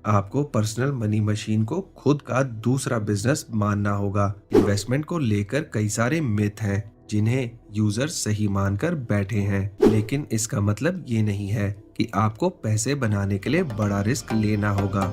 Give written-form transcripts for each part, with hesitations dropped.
आपको personal money machine को खुद का दूसरा बिजनेस मानना होगा। इन्वेस्टमेंट को लेकर कई सारे मिथ हैं जिन्हें यूजर सही मानकर बैठे हैं, लेकिन इसका मतलब ये नहीं है कि आपको पैसे बनाने के लिए बड़ा रिस्क लेना होगा।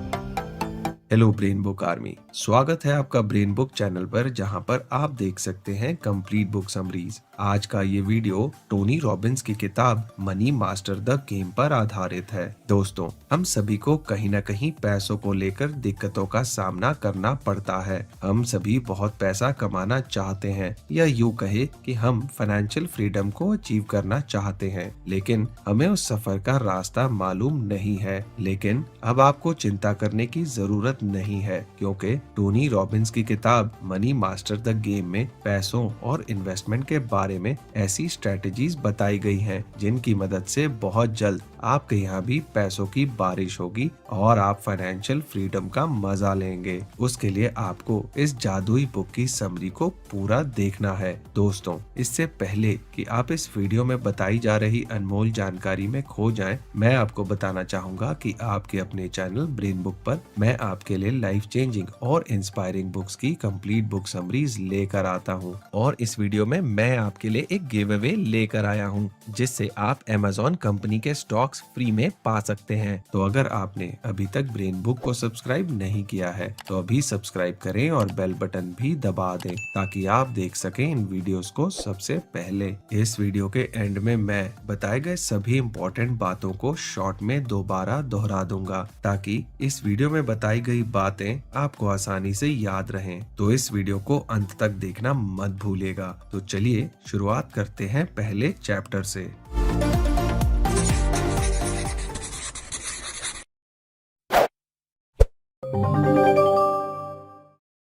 हेलो ब्रेन बुक आर्मी, स्वागत है आपका ब्रेन बुक चैनल पर, जहां पर आप देख सकते हैं कंप्लीट बुक समरीज। आज का ये वीडियो टोनी रॉबिन्स की किताब मनी मास्टर द गेम पर आधारित है। दोस्तों, हम सभी को कहीं न कहीं पैसों को लेकर दिक्कतों का सामना करना पड़ता है। हम सभी बहुत पैसा कमाना चाहते हैं, या यूँ कहे कि हम फाइनेंशियल फ्रीडम को अचीव करना चाहते हैं, लेकिन हमें उस सफर का रास्ता मालूम नहीं है। लेकिन अब आपको चिंता करने की जरूरत नहीं है, क्योंकि टोनी रॉबिन्स की किताब मनी मास्टर द गेम में पैसों और इन्वेस्टमेंट के बारे में ऐसी स्ट्रेटेजीज बताई गई हैं जिनकी मदद से बहुत जल्द आपके यहाँ भी पैसों की बारिश होगी और आप फाइनेंशियल फ्रीडम का मजा लेंगे। उसके लिए आपको इस जादुई बुक की समरी को पूरा देखना है। दोस्तों, इससे पहले कि आप इस वीडियो में बताई जा रही अनमोल जानकारी में खो जाएं, मैं आपको बताना चाहूंगा कि आपके अपने चैनल ब्रेन बुक पर मैं आपके लिए लाइफ चेंजिंग और इंस्पायरिंग बुक्स की कंप्लीट बुक समरीज लेकर आता हूं। और इस वीडियो में मैं आपके लिए एक गिव अवे लेकर आया हूं, जिससे आप Amazon कंपनी के स्टॉक्स फ्री में पा सकते हैं। तो अगर आपने अभी तक ब्रेन बुक को सब्सक्राइब नहीं किया है तो अभी सब्सक्राइब करें और बेल बटन भी दबा दें, ताकि आप देख सकें इन वीडियोस को सबसे पहले। इस वीडियो के एंड में मैं बताए गए सभी इम्पोर्टेंट बातों को शॉर्ट में दोबारा दोहरा दूंगा, ताकि इस वीडियो में बताई गई बातें आपको आसानी से याद रहें। तो इस वीडियो को अंत तक देखना मत भूलिएगा। तो चलिए शुरुआत करते हैं पहले चैप्टर से।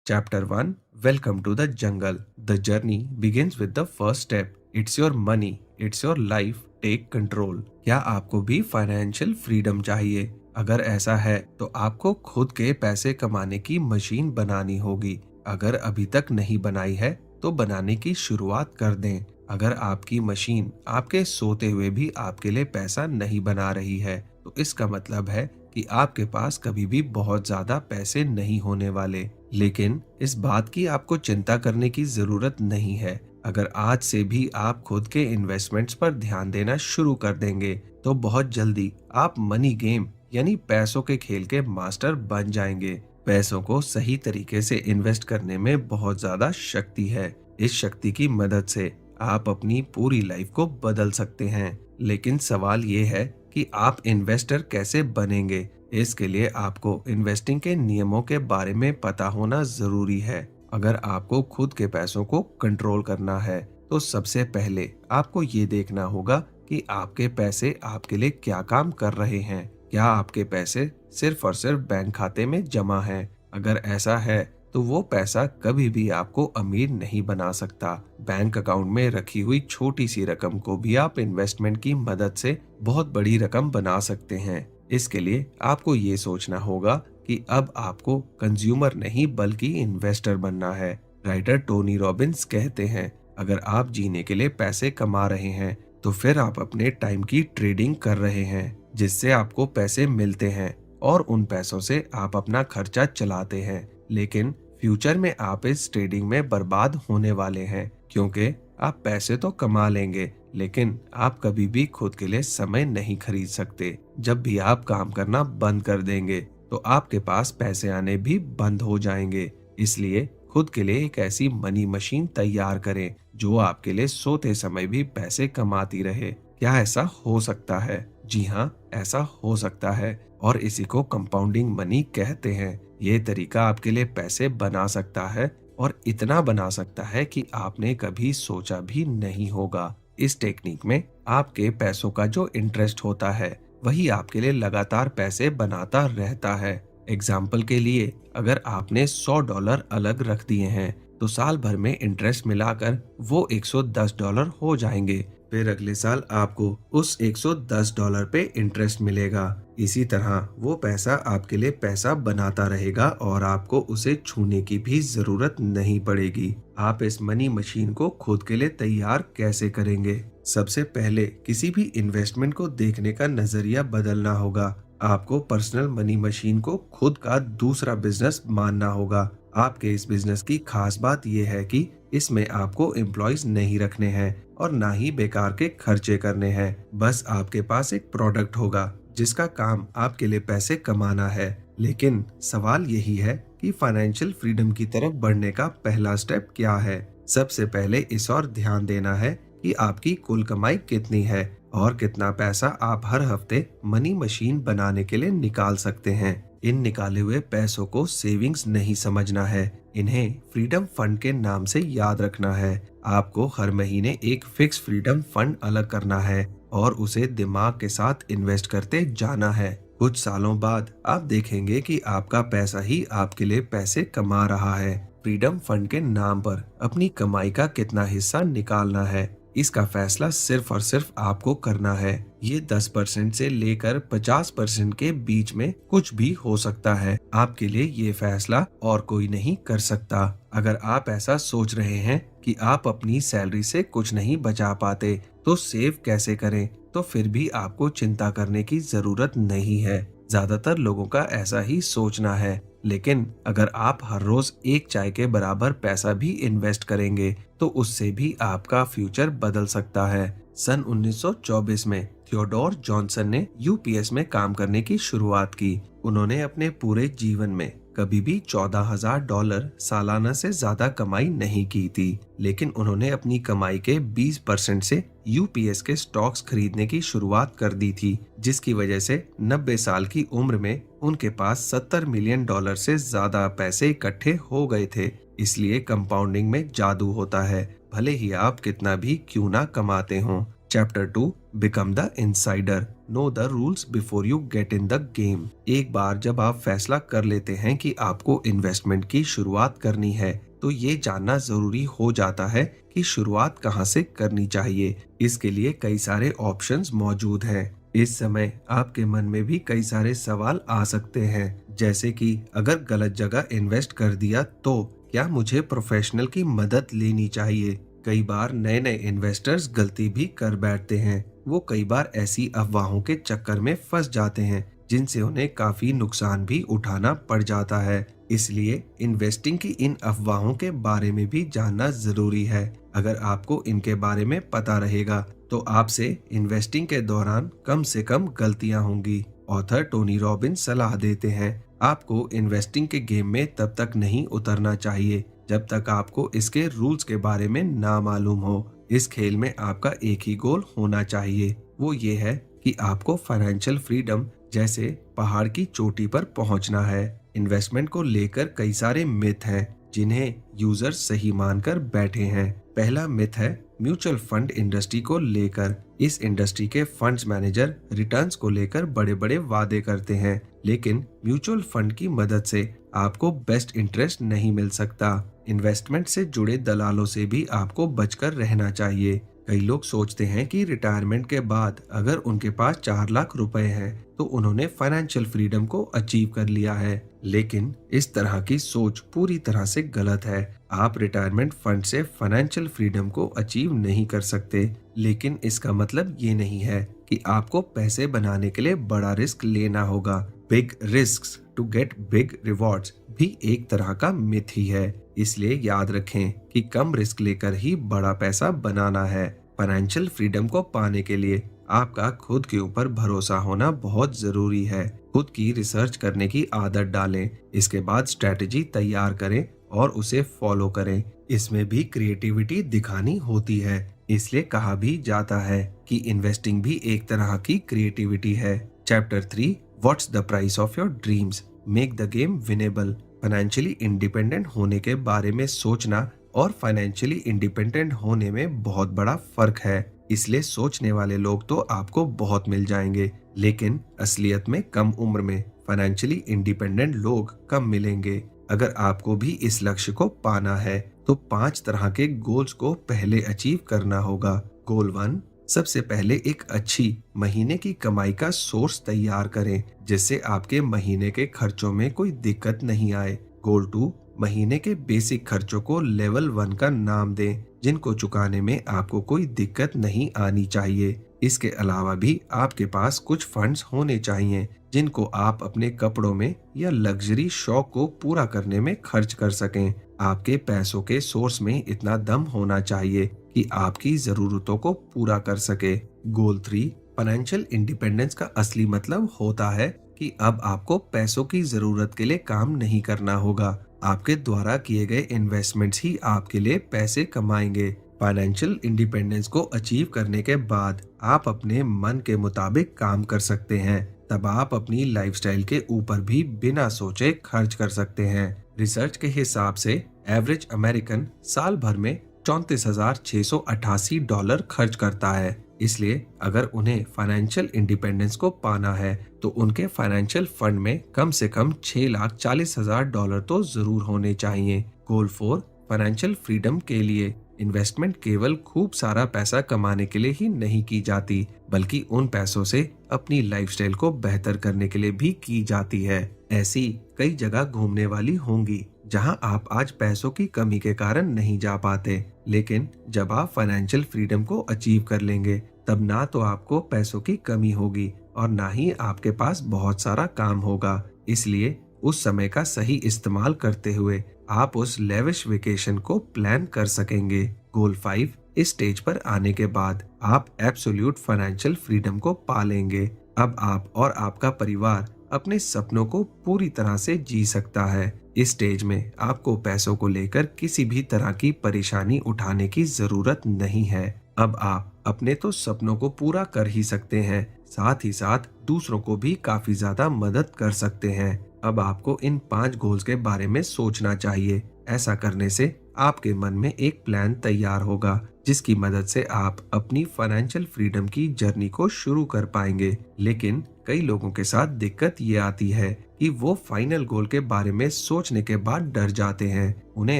Chapter 1, Welcome to the Jungle. The journey begins with the first step. It's your money, it's your life. Take control. क्या आपको भी फाइनेंशियल फ्रीडम चाहिए? अगर ऐसा है तो आपको खुद के पैसे कमाने की मशीन बनानी होगी। अगर अभी तक नहीं बनाई है तो बनाने की शुरुआत कर दें। अगर आपकी मशीन आपके सोते हुए भी आपके लिए पैसा नहीं बना रही है, तो इसका मतलब है कि आपके पास कभी भी बहुत ज्यादा पैसे नहीं होने वाले। लेकिन इस बात की आपको चिंता करने की जरूरत नहीं है। अगर आज से भी आप खुद के इन्वेस्टमेंट्स पर ध्यान देना शुरू कर देंगे, तो बहुत जल्दी आप मनी गेम यानी पैसों के खेल के मास्टर बन जाएंगे। पैसों को सही तरीके से इन्वेस्ट करने में बहुत ज्यादा शक्ति है। इस शक्ति की मदद से आप अपनी पूरी लाइफ को बदल सकते हैं। लेकिन सवाल ये है कि आप इन्वेस्टर कैसे बनेंगे। इसके लिए आपको इन्वेस्टिंग के नियमों के बारे में पता होना जरूरी है। अगर आपको खुद के पैसों को कंट्रोल करना है, तो सबसे पहले आपको ये देखना होगा कि आपके पैसे आपके लिए क्या काम कर रहे हैं। क्या आपके पैसे सिर्फ और सिर्फ बैंक खाते में जमा हैं? अगर ऐसा है तो वो पैसा कभी भी आपको अमीर नहीं बना सकता। बैंक अकाउंट में रखी हुई छोटी सी रकम को भी आप इन्वेस्टमेंट की मदद से बहुत बड़ी रकम बना सकते हैं। इसके लिए आपको ये सोचना होगा कि अब आपको कंज्यूमर नहीं बल्कि इन्वेस्टर बनना है। राइटर टोनी रॉबिन्स कहते हैं, अगर आप जीने के लिए पैसे कमा रहे हैं तो फिर आप अपने टाइम की ट्रेडिंग कर रहे हैं, जिससे आपको पैसे मिलते हैं और उन पैसों से आप अपना खर्चा चलाते हैं। लेकिन फ्यूचर में आप इस ट्रेडिंग में बर्बाद होने वाले हैं, क्योंकि आप पैसे तो कमा लेंगे, लेकिन आप कभी भी खुद के लिए समय नहीं खरीद सकते। जब भी आप काम करना बंद कर देंगे तो आपके पास पैसे आने भी बंद हो जाएंगे। इसलिए खुद के लिए एक ऐसी मनी मशीन तैयार करें जो आपके लिए सोते समय भी पैसे कमाती रहे। क्या ऐसा हो सकता है? जी हाँ, ऐसा हो सकता है, और इसी को कंपाउंडिंग मनी कहते हैं। ये तरीका आपके लिए पैसे बना सकता है, और इतना बना सकता है कि आपने कभी सोचा भी नहीं होगा। इस टेक्निक में आपके पैसों का जो इंटरेस्ट होता है वही आपके लिए लगातार पैसे बनाता रहता है। एग्जाम्पल के लिए, अगर आपने $100 अलग रख दिए हैं तो साल भर में इंटरेस्ट मिलाकर वो $110 हो जाएंगे। फिर अगले साल आपको उस $110 पे इंटरेस्ट मिलेगा। इसी तरह वो पैसा आपके लिए पैसा बनाता रहेगा और आपको उसे छूने की भी जरूरत नहीं पड़ेगी। आप इस मनी मशीन को खुद के लिए तैयार कैसे करेंगे? सबसे पहले किसी भी इन्वेस्टमेंट को देखने का नजरिया बदलना होगा। आपको पर्सनल मनी मशीन को खुद का दूसरा बिजनेस मानना होगा। आपके इस बिजनेस की खास बात यह है कि इसमें आपको एम्प्लॉयज नहीं रखने हैं और ना ही बेकार के खर्चे करने हैं। बस आपके पास एक प्रोडक्ट होगा जिसका काम आपके लिए पैसे कमाना है। लेकिन सवाल यही है कि फाइनेंशियल फ्रीडम की तरफ बढ़ने का पहला स्टेप क्या है। सबसे पहले इस और ध्यान देना है कि आपकी कुल कमाई कितनी है और कितना पैसा आप हर हफ्ते मनी मशीन बनाने के लिए निकाल सकते हैं। इन निकाले हुए पैसों को सेविंग्स नहीं समझना है, इन्हें फ्रीडम फंड के नाम से याद रखना है। आपको हर महीने एक फिक्स फ्रीडम फंड अलग करना है और उसे दिमाग के साथ इन्वेस्ट करते जाना है। कुछ सालों बाद आप देखेंगे कि आपका पैसा ही आपके लिए पैसे कमा रहा है। फ्रीडम फंड के नाम पर अपनी कमाई का कितना हिस्सा निकालना है, इसका फैसला सिर्फ और सिर्फ आपको करना है। ये 10% से लेकर 50% के बीच में कुछ भी हो सकता है। आपके लिए ये फैसला और कोई नहीं कर सकता। अगर आप ऐसा सोच रहे हैं कि आप अपनी सैलरी से कुछ नहीं बचा पाते तो सेव कैसे करें, तो फिर भी आपको चिंता करने की जरूरत नहीं है। ज्यादातर लोगों का ऐसा ही सोचना है। लेकिन अगर आप हर रोज एक चाय के बराबर पैसा भी इन्वेस्ट करेंगे तो उससे भी आपका फ्यूचर बदल सकता है। सन 1924 में थियोडोर जॉनसन ने यूपीएस में काम करने की शुरुआत की। उन्होंने अपने पूरे जीवन में कभी भी $14,000 सालाना से ज्यादा कमाई नहीं की थी, लेकिन उन्होंने अपनी कमाई के 20% से यूपीएस के स्टॉक्स खरीदने की शुरुआत कर दी थी, जिसकी वजह से 90 साल की उम्र में उनके पास $70 मिलियन से ज्यादा पैसे इकट्ठे हो गए थे। इसलिए कंपाउंडिंग में जादू होता है, भले ही आप कितना भी क्यों ना कमाते हों। Chapter 2, become the insider, know the rules before you get in the game. एक बार जब आप फैसला कर लेते हैं कि आपको इन्वेस्टमेंट की शुरुआत करनी है तो ये जानना जरूरी हो जाता है कि शुरुआत कहाँ से करनी चाहिए। इसके लिए कई सारे ऑप्शंस मौजूद हैं। इस समय आपके मन में भी कई सारे सवाल आ सकते हैं, जैसे कि अगर गलत जगह इन्वेस्ट कर दिया तो क्या मुझे प्रोफेशनल की मदद लेनी चाहिए। कई बार नए नए इन्वेस्टर्स गलती भी कर बैठते हैं। वो कई बार ऐसी अफवाहों के चक्कर में फंस जाते हैं जिनसे उन्हें काफी नुकसान भी उठाना पड़ जाता है। इसलिए इन्वेस्टिंग की इन अफवाहों के बारे में भी जानना जरूरी है। अगर आपको इनके बारे में पता रहेगा तो आपसे इन्वेस्टिंग के दौरान कम से कम गलतियां होंगी। ऑथर टोनी रॉबिन्स सलाह देते हैं, आपको इन्वेस्टिंग के गेम में तब तक नहीं उतरना चाहिए जब तक आपको इसके रूल्स के बारे में ना मालूम हो। इस खेल में आपका एक ही गोल होना चाहिए, वो ये है कि आपको फाइनेंशियल फ्रीडम जैसे पहाड़ की चोटी पर पहुंचना है। इन्वेस्टमेंट को लेकर कई सारे मिथ हैं जिन्हें यूजर सही मानकर बैठे हैं। पहला मिथ है म्यूचुअल फंड इंडस्ट्री को लेकर। इस इंडस्ट्री के फंड्स मैनेजर रिटर्न्स को लेकर बड़े बड़े वादे करते हैं, लेकिन म्यूचुअल फंड की मदद से आपको बेस्ट इंटरेस्ट नहीं मिल सकता। इन्वेस्टमेंट से जुड़े दलालों से भी आपको बचकर रहना चाहिए। कई लोग सोचते हैं कि रिटायरमेंट के बाद अगर उनके पास 4 लाख रुपए हैं तो उन्होंने फाइनेंशियल फ्रीडम को अचीव कर लिया है, लेकिन इस तरह की सोच पूरी तरह से गलत है। आप रिटायरमेंट फंड से फाइनेंशियल फ्रीडम को अचीव नहीं कर सकते, लेकिन इसका मतलब ये नहीं है कि आपको पैसे बनाने के लिए बड़ा रिस्क लेना होगा। Big risks to get big rewards भी एक तरह का मिथ ही है। इसलिए याद रखें कि कम रिस्क लेकर ही बड़ा पैसा बनाना है। फाइनेंशियल फ्रीडम को पाने के लिए आपका खुद के ऊपर भरोसा होना बहुत जरूरी है। खुद की रिसर्च करने की आदत डालें, इसके बाद स्ट्रेटेजी तैयार करें और उसे फॉलो करें। इसमें भी क्रिएटिविटी दिखानी होती है, इसलिए कहा भी जाता है कि इन्वेस्टिंग भी एक तरह की क्रिएटिविटी है। Chapter 3, what's the price of your dreams, make the game winnable. Financially independent होने के बारे में सोचना और फाइनेंशियली इंडिपेंडेंट होने में बहुत बड़ा फर्क है। इसलिए सोचने वाले लोग तो आपको बहुत मिल जाएंगे, लेकिन असलियत में कम उम्र में फाइनेंशियली इंडिपेंडेंट लोग कम मिलेंगे। अगर आपको भी इस लक्ष्य को पाना है तो 5 तरह के गोल्स को पहले अचीव करना होगा। गोल 1, सबसे पहले एक अच्छी महीने की कमाई का सोर्स तैयार करें जिससे आपके महीने के खर्चों में कोई दिक्कत नहीं आए। गोल 2, महीने के बेसिक खर्चों को लेवल 1 का नाम दें जिनको चुकाने में आपको कोई दिक्कत नहीं आनी चाहिए। इसके अलावा भी आपके पास कुछ फंड्स होने चाहिए जिनको आप अपने कपड़ों में या लग्जरी शौक को पूरा करने में खर्च कर सकें। आपके पैसों के सोर्स में इतना दम होना चाहिए कि आपकी जरूरतों को पूरा कर सके। गोल 3, फाइनेंशियल इंडिपेंडेंस का असली मतलब होता है कि अब आपको पैसों की जरूरत के लिए काम नहीं करना होगा। आपके द्वारा किए गए इन्वेस्टमेंट्स ही आपके लिए पैसे कमाएंगे। फाइनेंशियल इंडिपेंडेंस को अचीव करने के बाद आप अपने मन के मुताबिक काम कर सकते हैं। तब आप अपनी लाइफस्टाइल के ऊपर भी बिना सोचे खर्च कर सकते हैं। रिसर्च के हिसाब से एवरेज अमेरिकन साल भर में $34,688 खर्च करता है। इसलिए अगर उन्हें फाइनेंशियल इंडिपेंडेंस को पाना है तो उनके फाइनेंशियल फंड में कम से कम $6,40,000 तो जरूर होने चाहिए। गोल 4, फाइनेंशियल फ्रीडम के लिए इन्वेस्टमेंट केवल खूब सारा पैसा कमाने के लिए ही नहीं की जाती, बल्कि उन पैसों से अपनी लाइफस्टाइल को बेहतर करने के लिए भी की जाती है। ऐसी कई जगह घूमने वाली होंगी जहां आप आज पैसों की कमी के कारण नहीं जा पाते, लेकिन जब आप फाइनेंशियल फ्रीडम को अचीव कर लेंगे तब ना तो आपको पैसों की कमी होगी और ना ही आपके पास बहुत सारा काम होगा। इसलिए उस समय का सही इस्तेमाल करते हुए आप उस लेविश वेकेशन को प्लान कर सकेंगे। गोल 5, इस स्टेज पर आने के बाद आप एब्सोल्यूट फाइनेंशियल फ्रीडम को पालेंगे। अब आप और आपका परिवार अपने सपनों को पूरी तरह से जी सकता है। इस स्टेज में आपको पैसों को लेकर किसी भी तरह की परेशानी उठाने की जरूरत नहीं है। अब आप अपने तो सपनों को पूरा कर ही सकते हैं, साथ ही साथ दूसरों को भी काफी ज्यादा मदद कर सकते हैं। अब आपको इन 5 गोल्स के बारे में सोचना चाहिए। ऐसा करने से आपके मन में एक प्लान तैयार होगा जिसकी मदद से आप अपनी फाइनेंशियल फ्रीडम की जर्नी को शुरू कर पाएंगे। लेकिन कई लोगों के साथ दिक्कत ये आती है कि वो फाइनल गोल के बारे में सोचने के बाद डर जाते हैं। उन्हें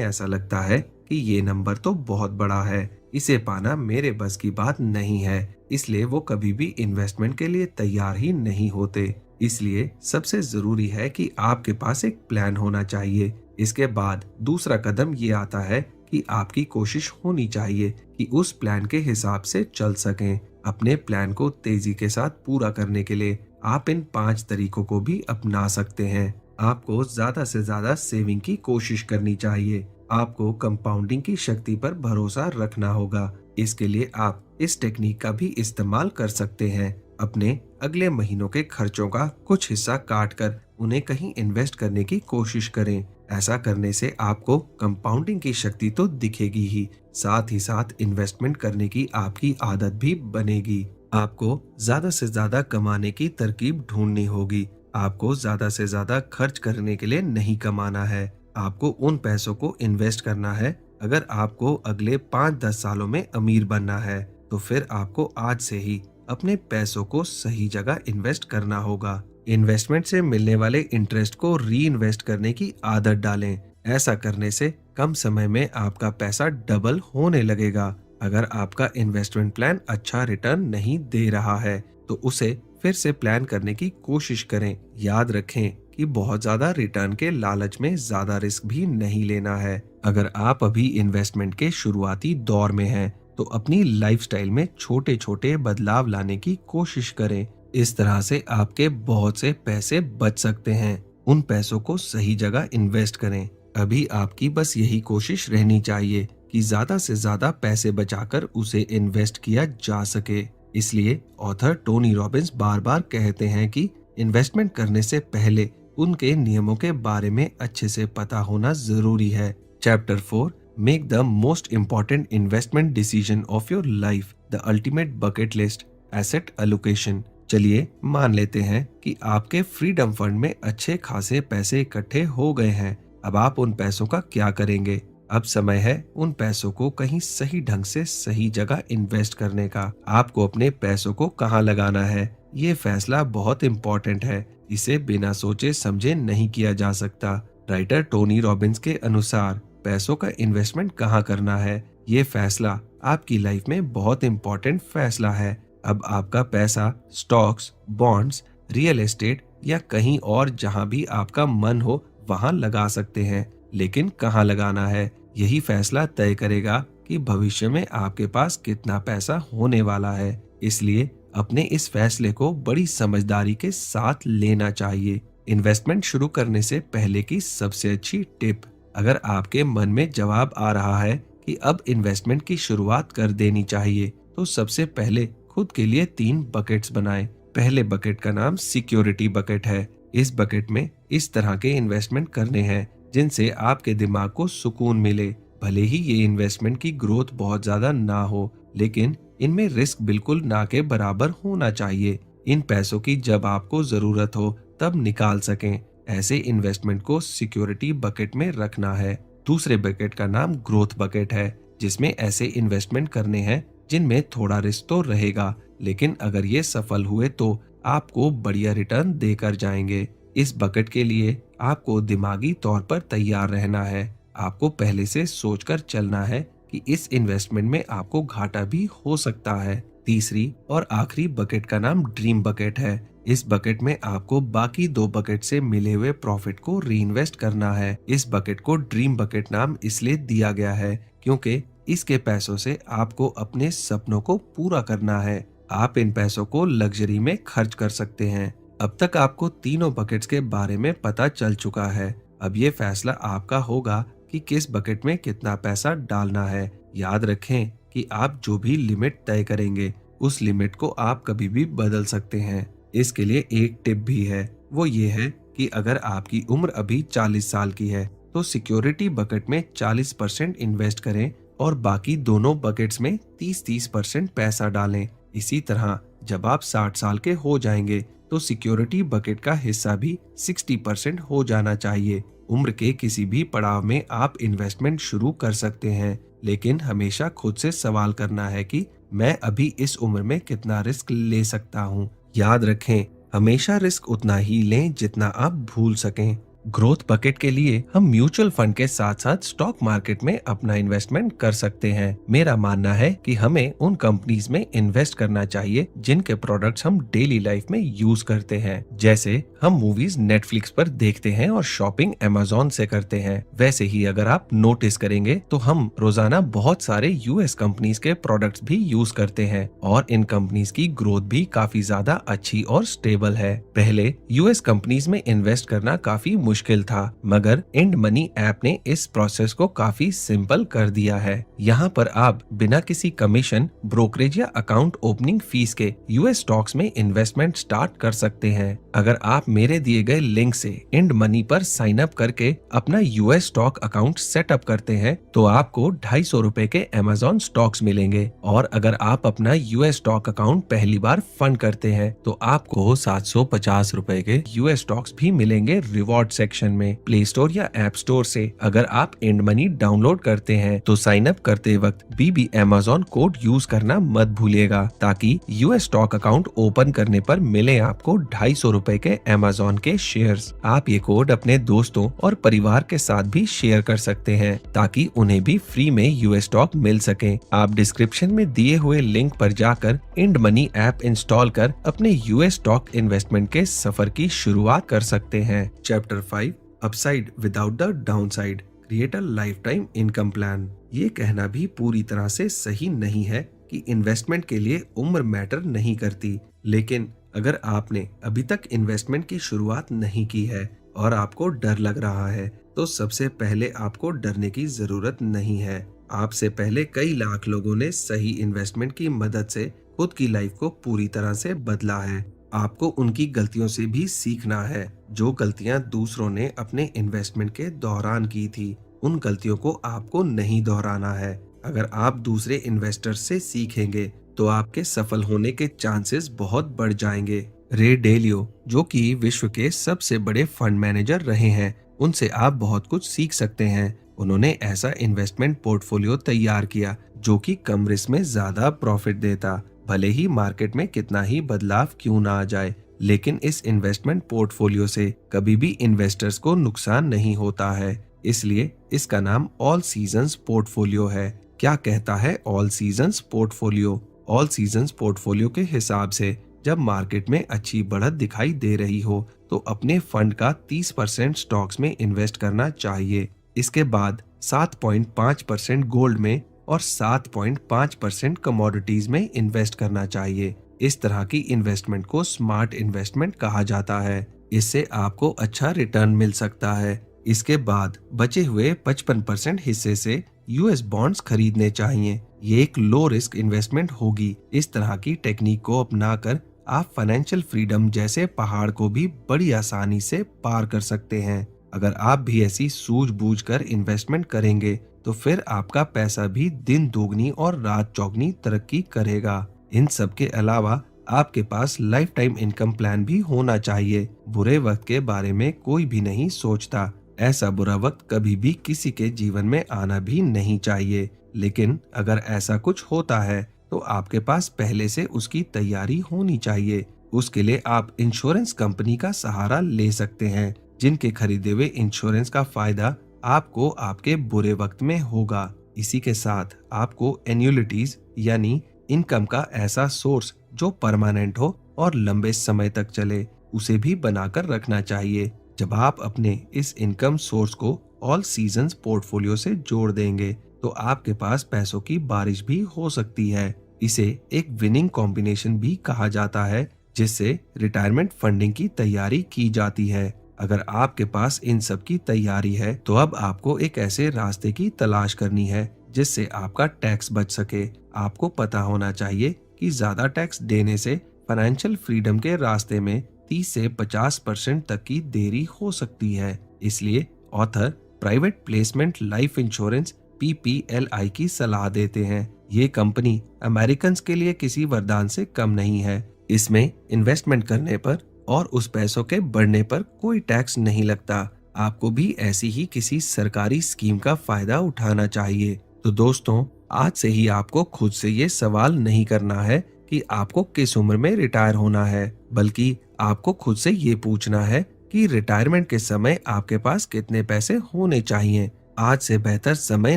ऐसा लगता है कि ये नंबर तो बहुत बड़ा है, इसे पाना मेरे बस की बात नहीं है, इसलिए वो कभी भी इन्वेस्टमेंट के लिए तैयार ही नहीं होते। इसलिए सबसे जरूरी है कि आपके पास एक प्लान होना चाहिए। इसके बाद दूसरा कदम ये आता है कि आपकी कोशिश होनी चाहिए कि उस प्लान के हिसाब से चल सकें। अपने प्लान को तेजी के साथ पूरा करने के लिए आप इन 5 तरीकों को भी अपना सकते हैं। आपको ज्यादा से ज्यादा सेविंग की कोशिश करनी चाहिए। आपको कंपाउंडिंग की शक्ति पर भरोसा रखना होगा। इसके लिए आप इस टेक्निक का भी इस्तेमाल कर सकते हैं। अपने अगले महीनों के खर्चों का कुछ हिस्सा काट कर उन्हें कहीं इन्वेस्ट करने की कोशिश करें। ऐसा करने से आपको कंपाउंडिंग की शक्ति तो दिखेगी ही, साथ ही साथ इन्वेस्टमेंट करने की आपकी आदत भी बनेगी। आपको ज्यादा से ज्यादा कमाने की तरकीब ढूंढनी होगी। आपको ज्यादा से ज्यादा खर्च करने के लिए नहीं कमाना है, आपको उन पैसों को इन्वेस्ट करना है। अगर आपको अगले 5-10 सालों में अमीर बनना है तो फिर आपको आज से ही अपने पैसों को सही जगह इन्वेस्ट करना होगा। इन्वेस्टमेंट से मिलने वाले इंटरेस्ट को री इन्वेस्ट करने की आदत डालें। ऐसा करने से कम समय में आपका पैसा डबल होने लगेगा। अगर आपका इन्वेस्टमेंट प्लान अच्छा रिटर्न नहीं दे रहा है तो उसे फिर से प्लान करने की कोशिश करें। याद रखें कि बहुत ज्यादा रिटर्न के लालच में ज्यादा रिस्क भी नहीं लेना है। अगर आप अभी इन्वेस्टमेंट के शुरुआती दौर में हैं तो अपनी लाइफस्टाइल में छोटे छोटे बदलाव लाने की कोशिश करें। इस तरह से आपके बहुत से पैसे बच सकते हैं। उन पैसों को सही जगह इन्वेस्ट करें। अभी आपकी बस यही कोशिश रहनी चाहिए कि ज्यादा से ज्यादा पैसे बचाकर उसे इन्वेस्ट किया जा सके। इसलिए ऑथर टोनी रॉबिन्स बार बार कहते हैं कि इन्वेस्टमेंट करने से पहले उनके नियमों के बारे में अच्छे से पता होना जरूरी है। Chapter 4, make the most important investment decision of your life, the ultimate bucket list, asset allocation. चलिए मान लेते हैं कि आपके फ्रीडम फंड में अच्छे खासे पैसे इकट्ठे हो गए हैं। अब आप उन पैसों का क्या करेंगे? अब समय है उन पैसों को कहीं सही ढंग से सही जगह इन्वेस्ट करने का। आपको अपने पैसों को कहाँ लगाना है, ये फैसला बहुत इम्पोर्टेंट है। इसे बिना सोचे समझे नहीं किया जा सकता। राइटर टोनी रॉबिन्स के अनुसार पैसों का इन्वेस्टमेंट कहाँ करना है, ये फैसला आपकी लाइफ में बहुत इम्पोर्टेंट फैसला है। अब आपका पैसा स्टॉक्स, बॉन्ड्स, रियल एस्टेट या कहीं और जहां भी आपका मन हो वहां लगा सकते हैं, लेकिन कहां लगाना है यही फैसला तय करेगा कि भविष्य में आपके पास कितना पैसा होने वाला है। इसलिए अपने इस फैसले को बड़ी समझदारी के साथ लेना चाहिए। इन्वेस्टमेंट शुरू करने से पहले की सबसे अच्छी टिप, अगर आपके मन में जवाब आ रहा है कि अब इन्वेस्टमेंट की शुरुआत कर देनी चाहिए, तो सबसे पहले खुद के लिए 3 बकेट्स बनाएं। पहले बकेट का नाम सिक्योरिटी बकेट है। इस बकेट में इस तरह के इन्वेस्टमेंट करने हैं जिनसे आपके दिमाग को सुकून मिले। भले ही ये इन्वेस्टमेंट की ग्रोथ बहुत ज्यादा ना हो, लेकिन इनमें रिस्क बिल्कुल ना के बराबर होना चाहिए। इन पैसों की जब आपको जरूरत हो तब निकाल सकें। ऐसे इन्वेस्टमेंट को सिक्योरिटी बकेट में रखना है। दूसरे बकेट का नाम ग्रोथ बकेट है, जिसमें ऐसे इन्वेस्टमेंट करने हैं जिनमें थोड़ा रिस्क तो रहेगा, लेकिन अगर ये सफल हुए तो आपको बढ़िया रिटर्न देकर जाएंगे। इस बकेट के लिए आपको दिमागी तौर पर तैयार रहना है। आपको पहले से सोचकर चलना है कि इस इन्वेस्टमेंट में आपको घाटा भी हो सकता है। तीसरी और आखिरी बकेट का नाम ड्रीम बकेट है। इस बकेट में आपको बाकी 2 बकेट से मिले हुए प्रॉफिट को रीइन्वेस्ट करना है। इस बकेट को ड्रीम बकेट नाम इसलिए दिया गया है क्योंकि इसके पैसों से आपको अपने सपनों को पूरा करना है। आप इन पैसों को लग्जरी में खर्च कर सकते हैं। अब तक आपको तीनों बकेट्स के बारे में पता चल चुका है। अब ये फैसला आपका होगा कि किस बकेट में कितना पैसा डालना है। याद रखें कि आप जो भी लिमिट तय करेंगे, उस लिमिट को आप कभी भी बदल सकते हैं। इसके लिए एक टिप भी है, वो ये है कि अगर आपकी उम्र अभी 40 साल की है तो सिक्योरिटी बकेट में 40% इन्वेस्ट करें और बाकी दोनों बकेट्स में 30-30% पैसा डालें। इसी तरह जब आप 60 साल के हो जाएंगे तो सिक्योरिटी बकेट का हिस्सा भी 60% हो जाना चाहिए। उम्र के किसी भी पड़ाव में आप इन्वेस्टमेंट शुरू कर सकते हैं, लेकिन हमेशा खुद से सवाल करना है कि मैं अभी इस उम्र में कितना रिस्क ले सकता हूँ। याद रखें, हमेशा रिस्क उतना ही लें जितना आप भूल सकें। ग्रोथ बकेट के लिए हम म्यूचुअल फंड के साथ साथ स्टॉक मार्केट में अपना इन्वेस्टमेंट कर सकते हैं। मेरा मानना है कि हमें उन कंपनीज में इन्वेस्ट करना चाहिए जिनके प्रोडक्ट्स हम डेली लाइफ में यूज करते हैं। जैसे हम मूवीज नेटफ्लिक्स पर देखते हैं और शॉपिंग अमेज़न से करते हैं, वैसे ही अगर आप नोटिस करेंगे तो हम रोजाना बहुत सारे यूएस कंपनीज के प्रोडक्ट्स भी यूज करते हैं और इन कंपनीज की ग्रोथ भी काफी ज्यादा अच्छी और स्टेबल है। पहले यूएस कंपनीज में इन्वेस्ट करना काफी मुश्किल था, मगर इंड मनी ऐप ने इस प्रोसेस को काफी सिंपल कर दिया है। यहाँ पर आप बिना किसी कमीशन, ब्रोकरेज या अकाउंट ओपनिंग फीस के यूएस स्टॉक्स में इन्वेस्टमेंट स्टार्ट कर सकते हैं। अगर आप मेरे दिए गए लिंक से इंड मनी पर साइन अप करके अपना यूएस स्टॉक अकाउंट सेटअप करते हैं तो आपको 250 रुपए के अमेज़न स्टॉक्स मिलेंगे, और अगर आप अपना यूएस स्टॉक अकाउंट पहली बार फंड करते हैं तो आपको 750 रुपए के यूएस स्टॉक्स भी मिलेंगे रिवॉर्ड सेक्शन में, प्ले स्टोर या ऐप स्टोर से। अगर आप इंड मनी डाउनलोड करते हैं तो साइन अप करते वक्त बीबी अमेज़न कोड यूज करना मत भूलिएगा, ताकि यूएस स्टॉक अकाउंट ओपन करने पर मिले आपको 250 रुपए के अमेज़न के शेयर्स। आप ये कोड अपने दोस्तों और परिवार के साथ भी शेयर कर सकते हैं ताकि उन्हें भी फ्री में यूएस स्टॉक मिल सके। आप डिस्क्रिप्शन में दिए हुए लिंक पर जाकर इंड मनी ऐप इंस्टॉल कर अपने यूएस स्टॉक इन्वेस्टमेंट के सफर की शुरुआत कर सकते हैं। Chapter 5, upside without the downside, create a life time income plan. ये कहना भी पूरी तरह से सही नहीं है कि इन्वेस्टमेंट के लिए उम्र मैटर नहीं करती, लेकिन अगर आपने अभी तक इन्वेस्टमेंट की शुरुआत नहीं की है और आपको डर लग रहा है तो सबसे पहले आपको डरने की जरूरत नहीं है। आपसे पहले कई लाख लोगों ने सही इन्वेस्टमेंट की मदद से खुद की लाइफ को पूरी तरह से बदला है। आपको उनकी गलतियों से भी सीखना है, जो गलतियां दूसरों ने अपने इन्वेस्टमेंट के दौरान की थी। उन गलतियों को आपको नहीं दोहराना है। अगर आप दूसरे इन्वेस्टर्स से सीखेंगे तो आपके सफल होने के चांसेस बहुत बढ़ जाएंगे। रे डेलियो, जो कि विश्व के सबसे बड़े फंड मैनेजर रहे हैं, उनसे आप बहुत कुछ सीख सकते हैं। उन्होंने ऐसा इन्वेस्टमेंट पोर्टफोलियो तैयार किया जो कि कम रिस्क में ज्यादा प्रॉफिट देता, भले ही मार्केट में कितना ही बदलाव क्यों ना आ जाए। लेकिन इस इन्वेस्टमेंट पोर्टफोलियो से कभी भी इन्वेस्टर्स को नुकसान नहीं होता है, इसलिए इसका नाम ऑल सीजन्स पोर्टफोलियो है। क्या कहता है all seasons portfolio? All seasons portfolio के हिसाब से जब मार्केट में अच्छी बढ़त दिखाई दे रही हो तो अपने फंड का 30% स्टॉक्स में इन्वेस्ट करना चाहिए। इसके बाद 7.5% गोल्ड में और 7.5% कमोडिटीज में इन्वेस्ट करना चाहिए। इस तरह की इन्वेस्टमेंट को स्मार्ट इन्वेस्टमेंट कहा जाता है। इससे आपको अच्छा रिटर्न मिल सकता है। इसके बाद बचे हुए 55% हिस्से से यूएस बॉन्ड्स खरीदने चाहिए। ये एक लो रिस्क इन्वेस्टमेंट होगी। इस तरह की टेक्निक को अपनाकर आप फाइनेंशियल फ्रीडम जैसे पहाड़ को भी बड़ी आसानी से पार कर सकते हैं। अगर आप भी ऐसी सूझबूझ कर इन्वेस्टमेंट करेंगे तो फिर आपका पैसा भी दिन दोगुनी और रात चौगुनी तरक्की करेगा। इन सब के अलावा आपके पास लाइफ टाइम इनकम प्लान भी होना चाहिए। बुरे वक्त के बारे में कोई भी नहीं सोचता। ऐसा बुरा वक्त कभी भी किसी के जीवन में आना भी नहीं चाहिए। लेकिन अगर ऐसा कुछ होता है तो आपके पास पहले से उसकी तैयारी होनी चाहिए। उसके लिए आप इंश्योरेंस कंपनी का सहारा ले सकते हैं, जिनके खरीदे हुए इंश्योरेंस का फायदा आपको आपके बुरे वक्त में होगा। इसी के साथ आपको एन्युइटीज यानी इनकम का ऐसा सोर्स जो परमानेंट हो और लंबे समय तक चले, उसे भी बनाकर रखना चाहिए। जब आप अपने इस इनकम सोर्स को ऑल सीजन्स पोर्टफोलियो से जोड़ देंगे तो आपके पास पैसों की बारिश भी हो सकती है। इसे एक विनिंग कॉम्बिनेशन भी कहा जाता है, जिससे रिटायरमेंट फंडिंग की तैयारी की जाती है। अगर आपके पास इन सब की तैयारी है तो अब आपको एक ऐसे रास्ते की तलाश करनी है जिससे आपका टैक्स बच सके। आपको पता होना चाहिए कि ज्यादा टैक्स देने से फाइनेंशियल फ्रीडम के रास्ते में 30 से 50% तक की देरी हो सकती है। इसलिए author private placement life insurance PPLI की सलाह देते हैं। ये कंपनी अमेरिकन के लिए किसी वरदान से कम नहीं है। इसमें इन्वेस्टमेंट करने पर और उस पैसों के बढ़ने पर कोई टैक्स नहीं लगता। आपको भी ऐसी ही किसी सरकारी स्कीम का फायदा उठाना चाहिए। तो दोस्तों, आज से ही आपको खुद से ये सवाल नहीं करना है कि आपको किस उम्र में रिटायर होना है, बल्कि आपको खुद से ये पूछना है कि रिटायरमेंट के समय आपके पास कितने पैसे होने चाहिए। आज से बेहतर समय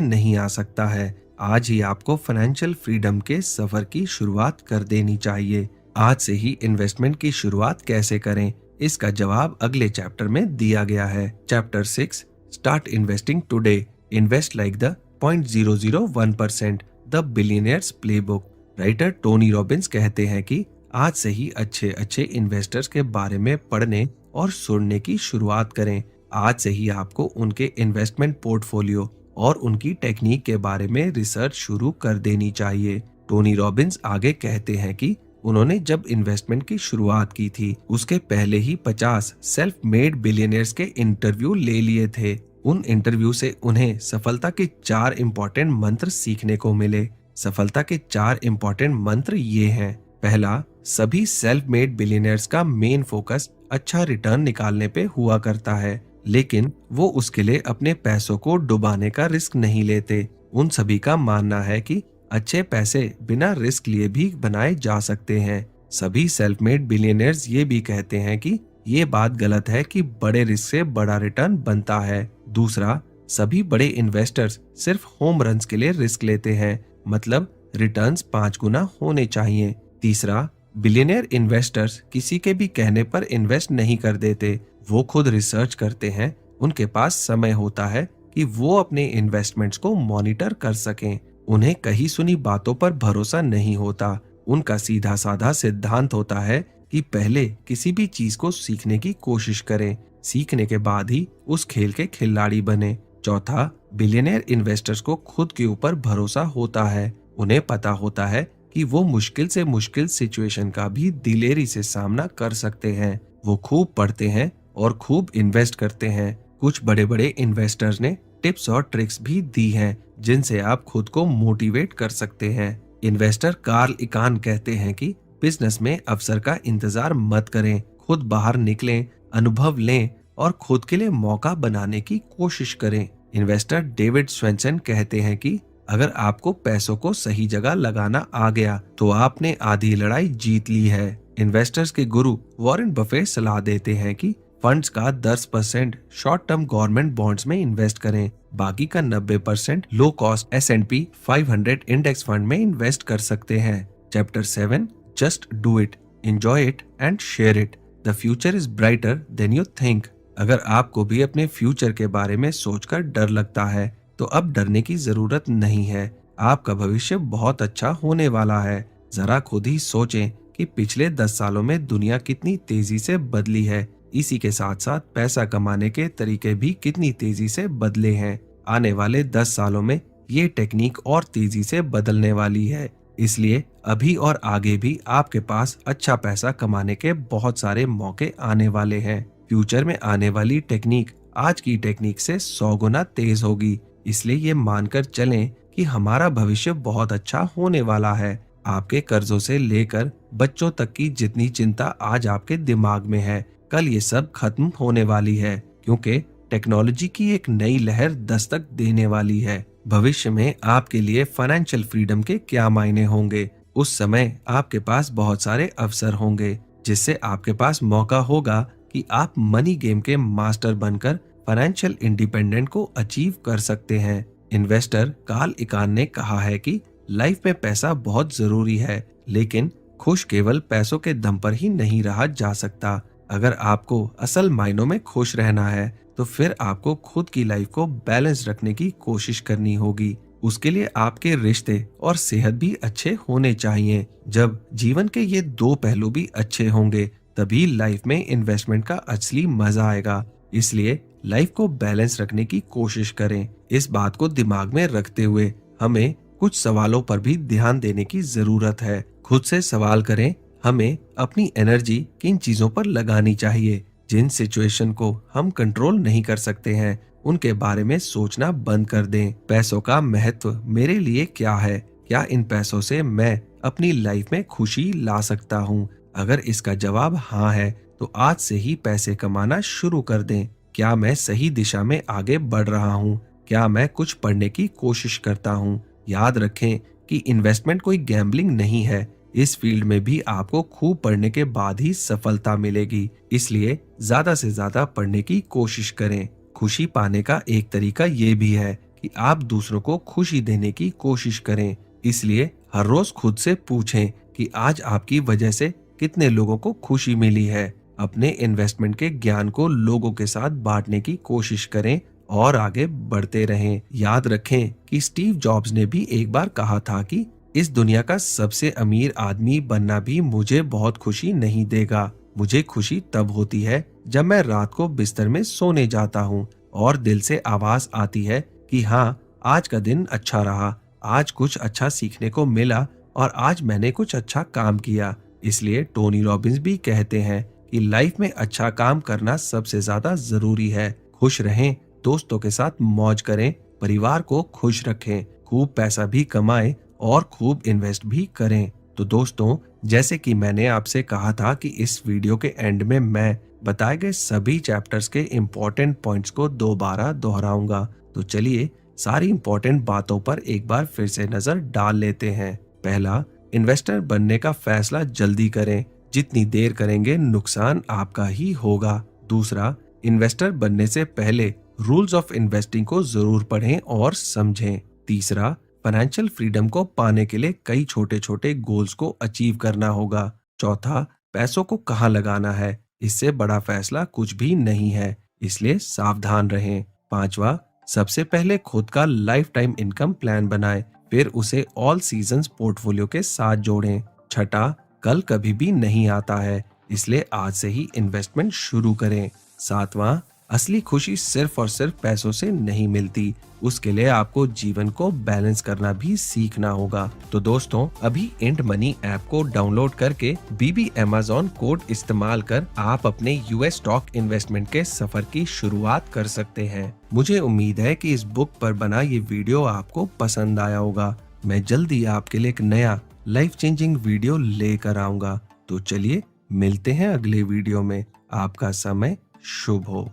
नहीं आ सकता है। आज ही आपको फाइनेंशियल फ्रीडम के सफर की शुरुआत कर देनी चाहिए। आज से ही इन्वेस्टमेंट की शुरुआत कैसे करें, इसका जवाब अगले चैप्टर में दिया गया है। Chapter 6, start investing today, invest like the 0.001%, the billionaires playbook. Writer Tony Robbins कहते हैं कि आज से ही अच्छे अच्छे इन्वेस्टर्स के बारे में पढ़ने और सुनने की शुरुआत करें। आज से ही आपको उनके इन्वेस्टमेंट पोर्टफोलियो और उनकी टेक्निक के बारे में रिसर्च शुरू कर देनी चाहिए। टोनी रॉबिन्स आगे कहते हैं कि उन्होंने जब इन्वेस्टमेंट की शुरुआत की थी, उसके पहले ही 50 सेल्फ मेड बिलियनियर्स के इंटरव्यू ले लिए थे। उन इंटरव्यू से उन्हें सफलता के 4 इम्पोर्टेंट मंत्र सीखने को मिले। सफलता के 4 इम्पोर्टेंट मंत्र ये हैं। पहला, सभी सेल्फ मेड बिलियनियर्स का मेन फोकस अच्छा रिटर्न निकालने पे हुआ करता है, लेकिन वो उसके लिए अपने पैसों को डुबाने का रिस्क नहीं लेते। उन सभी का मानना है कि अच्छे पैसे बिना रिस्क लिए भी बनाए जा सकते हैं। सभी सेल्फ मेड बिलियनियर्स ये भी कहते हैं कि ये बात गलत है कि बड़े रिस्क से बड़ा रिटर्न बनता है। दूसरा, सभी बड़े इन्वेस्टर्स सिर्फ होम रन्स के लिए रिस्क लेते हैं, मतलब रिटर्न्स 5 गुना होने चाहिए। तीसरा, बिलियनियर इन्वेस्टर्स किसी के भी कहने पर इन्वेस्ट नहीं कर देते। वो खुद रिसर्च करते हैं। उनके पास समय होता है कि वो अपने इन्वेस्टमेंट्स को मॉनिटर कर सकें। उन्हें कही सुनी बातों पर भरोसा नहीं होता। उनका सीधा साधा सिद्धांत होता है कि पहले किसी भी चीज को सीखने की कोशिश करें, सीखने के बाद ही उस खेल के खिलाड़ी बने। चौथा, बिलियनियर इन्वेस्टर्स को खुद के ऊपर भरोसा होता है। उन्हें पता होता है कि वो मुश्किल से मुश्किल सिचुएशन का भी दिलेरी से सामना कर सकते हैं। वो खूब पढ़ते हैं और खूब इन्वेस्ट करते हैं। कुछ बड़े बड़े इन्वेस्टर्स ने टिप्स और ट्रिक्स भी दी हैं जिनसे आप खुद को मोटिवेट कर सकते हैं। इन्वेस्टर कार्ल इकान कहते हैं कि बिजनेस में अवसर का इंतजार मत करें, खुद बाहर निकलें, अनुभव लें और खुद के लिए मौका बनाने की कोशिश करें। इन्वेस्टर डेविड स्वेंसन कहते हैं कि अगर आपको पैसों को सही जगह लगाना आ गया तो आपने आधी लड़ाई जीत ली है। इन्वेस्टर्स के गुरु वॉरेन बफेट सलाह देते हैं कि फंड्स का 10% शॉर्ट टर्म गवर्नमेंट बॉन्ड्स में इन्वेस्ट करें, बाकी का 90% low cost S&P 500 index fund में इन्वेस्ट कर सकते हैं। Chapter 7, just do it, enjoy it and share it, the future is brighter then you think. अगर आपको भी अपने फ्यूचर के बारे में सोचकर डर लगता है तो अब डरने की जरूरत नहीं है। आपका भविष्य बहुत अच्छा होने वाला है। जरा खुद ही सोचें कि पिछले 10 सालों में दुनिया कितनी तेजी से बदली है। इसी के साथ साथ पैसा कमाने के तरीके भी कितनी तेजी से बदले हैं। आने वाले 10 सालों में ये टेक्निक और तेजी से बदलने वाली है। इसलिए अभी और आगे भी आपके पास अच्छा पैसा कमाने के बहुत सारे मौके आने वाले हैं। फ्यूचर में आने वाली टेक्निक आज की टेक्निक से 100 गुना तेज होगी। इसलिए ये मानकर चलें कि हमारा भविष्य बहुत अच्छा होने वाला है। आपके कर्जों से लेकर बच्चों तक की जितनी चिंता आज आपके दिमाग में है, कल ये सब खत्म होने वाली है, क्योंकि टेक्नोलॉजी की एक नई लहर दस्तक देने वाली है। भविष्य में आपके लिए फाइनेंशियल फ्रीडम के क्या मायने होंगे? उस समय आपके पास बहुत सारे अवसर होंगे, जिससे आपके पास मौका होगा कि आप मनी गेम के मास्टर बनकर फाइनेंशियल इंडिपेंडेंट को अचीव कर सकते हैं। इन्वेस्टर कार्ल इकान ने कहा है कि लाइफ में पैसा बहुत जरूरी है, लेकिन खुश केवल पैसों के दम पर ही नहीं रहा जा सकता। अगर आपको असल मायनों में खुश रहना है, तो फिर आपको खुद की लाइफ को बैलेंस रखने की कोशिश करनी होगी। उसके लिए आपके रिश्ते और सेहत भी अच्छे होने चाहिए। जब जीवन के ये दो पहलू भी अच्छे होंगे, तभी लाइफ में इन्वेस्टमेंट का असली मजा आएगा। इसलिए लाइफ को बैलेंस रखने की कोशिश करें। इस बात को दिमाग में रखते हुए हमें कुछ सवालों पर भी ध्यान देने की जरूरत है। खुद से सवाल करें, हमें अपनी एनर्जी किन चीजों पर लगानी चाहिए? जिन सिचुएशन को हम कंट्रोल नहीं कर सकते हैं, उनके बारे में सोचना बंद कर दें। पैसों का महत्व मेरे लिए क्या है? क्या इन पैसों से मैं अपनी लाइफ में खुशी ला सकता हूँ? अगर इसका जवाब हाँ है, तो आज से ही पैसे कमाना शुरू कर दें। क्या मैं सही दिशा में आगे बढ़ रहा हूँ? क्या मैं कुछ पढ़ने की कोशिश करता हूँ? याद रखें कि इन्वेस्टमेंट कोई गैम्बलिंग नहीं है। इस फील्ड में भी आपको खूब पढ़ने के बाद ही सफलता मिलेगी। इसलिए ज्यादा से ज्यादा पढ़ने की कोशिश करें। खुशी पाने का एक तरीका ये भी है कि आप दूसरों को खुशी देने की कोशिश करें। इसलिए हर रोज खुद से पूछें कि आज आपकी वजह से कितने लोगों को खुशी मिली है। अपने इन्वेस्टमेंट के ज्ञान को लोगों के साथ बांटने की कोशिश करें और आगे बढ़ते रहें। याद रखें कि स्टीव जॉब्स ने भी एक बार कहा था कि इस दुनिया का सबसे अमीर आदमी बनना भी मुझे बहुत खुशी नहीं देगा। मुझे खुशी तब होती है जब मैं रात को बिस्तर में सोने जाता हूँ और दिल से आवाज आती है कि हाँ, आज का दिन अच्छा रहा, आज कुछ अच्छा सीखने को मिला और आज मैंने कुछ अच्छा काम किया। इसलिए टोनी रॉबिन्स भी कहते हैं कि लाइफ में अच्छा काम करना सबसे ज्यादा जरूरी है। खुश रहें, दोस्तों के साथ मौज करें, परिवार को खुश रखें, खूब पैसा भी कमाएं और खूब इन्वेस्ट भी करें। तो दोस्तों, जैसे कि मैंने आपसे कहा था कि इस वीडियो के एंड में मैं बताए गए सभी चैप्टर्स के इम्पोर्टेंट पॉइंट्स को दोबारा दोहराऊंगा। तो चलिए सारी इम्पोर्टेंट बातों पर एक बार फिर से नजर डाल लेते हैं। पहला, इन्वेस्टर बनने का फैसला जल्दी करें। जितनी देर करेंगे नुकसान आपका ही होगा। दूसरा, इन्वेस्टर बनने से पहले रूल्स ऑफ इन्वेस्टिंग को जरूर पढ़ें और समझें। तीसरा, फाइनेंशियल फ्रीडम को पाने के लिए कई छोटे छोटे गोल्स को अचीव करना होगा। चौथा, पैसों को कहाँ लगाना है, इससे बड़ा फैसला कुछ भी नहीं है, इसलिए सावधान रहें। पांचवा, सबसे पहले खुद का लाइफ टाइम इनकम प्लान बनाएं, फिर उसे ऑल सीजन्स पोर्टफोलियो के साथ जोड़ें। छठा, कल कभी भी नहीं आता है, इसलिए आज से ही इन्वेस्टमेंट शुरू करें। सातवां, असली खुशी सिर्फ और सिर्फ पैसों से नहीं मिलती, उसके लिए आपको जीवन को बैलेंस करना भी सीखना होगा। तो दोस्तों, अभी इंट मनी ऐप को डाउनलोड करके बीबी अमेज़न कोड इस्तेमाल कर आप अपने यूएस स्टॉक इन्वेस्टमेंट के सफर की शुरुआत कर सकते हैं। मुझे उम्मीद है कि इस बुक पर बना ये वीडियो आपको पसंद आया होगा। मैं जल्दी आपके लिए एक नया लाइफ चेंजिंग वीडियो लेकर आऊंगा। तो चलिए मिलते हैं अगले वीडियो में। आपका समय शुभ हो।